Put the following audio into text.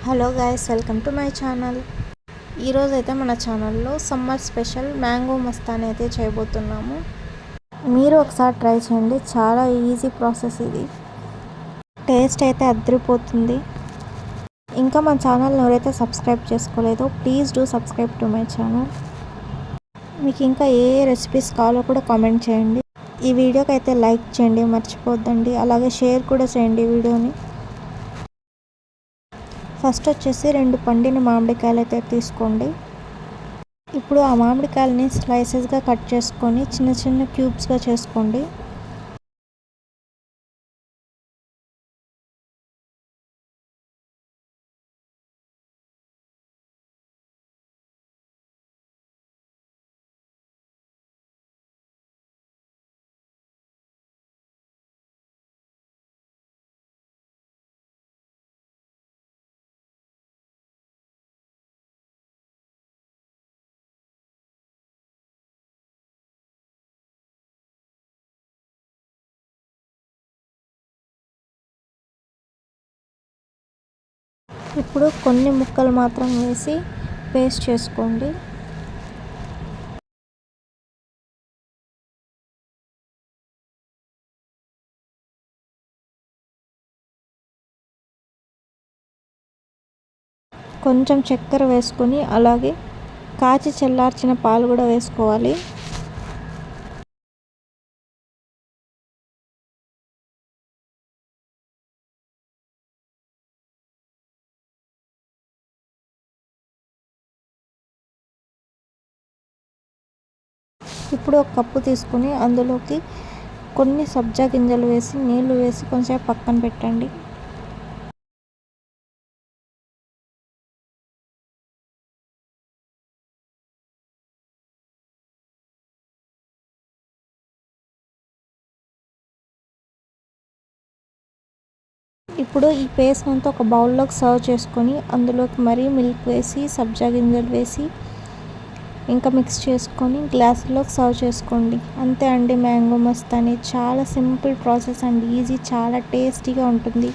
Hello guys, welcome to my channel. ఈరోజు అయితే మన ఛానల్లో సమ్మర్ స్పెషల్ మ్యాంగో మస్తాని అయితే చేయబోతున్నాము. మీరు ఒకసారి ట్రై చేయండి, చాలా ఈజీ ప్రాసెస్ ఇది. టేస్ట్ అయితే అదిరిపోతుంది. ఇంకా మన ఛానల్ని ఎవరైతే సబ్స్క్రైబ్ చేసుకోలేదో please do subscribe to my channel. మీకు ఇంకా ఏ రెసిపీస్ కావాలో కూడా కామెంట్ చేయండి. ఈ వీడియోకి అయితే లైక్ చేయండి మర్చిపోద్దండి, అలాగే షేర్ కూడా చేయండి వీడియోని. ఫస్ట్ వచ్చేసి 2 పండిన మామిడికాయలు అయితే తీసుకోండి. ఇప్పుడు ఆ మామిడికాయలని స్లైసెస్గా కట్ చేసుకొని చిన్న చిన్న క్యూబ్స్గా చేసుకోండి. ఇప్పుడు కొన్ని ముక్కలు మాత్రం వేసి పేస్ట్ చేసుకోండి. కొంచెం చక్కెర వేసుకొని అలాగే కాచి చల్లార్చిన పాలు కూడా వేసుకోవాలి. ఇప్పుడు ఒక కప్పు తీసుకుని అందులోకి కొన్ని సబ్జా గింజలు వేసి నీళ్లు వేసి కొంచెం పక్కన పెట్టండి. ఇప్పుడు ఈ పేస్ట్ అంతా ఒక బౌల్లోకి సర్వ్ చేసుకొని అందులోకి మరీ మిల్క్ వేసి సబ్జా గింజలు వేసి ఇంకా మిక్స్ చేసుకొని గ్లాసులోకి సర్వ్ చేసుకోండి. అంతే అండి, మ్యాంగో మస్తాని. చాలా సింపుల్ ప్రాసెస్ అండ్ ఈజీ, చాలా టేస్టీగా ఉంటుంది.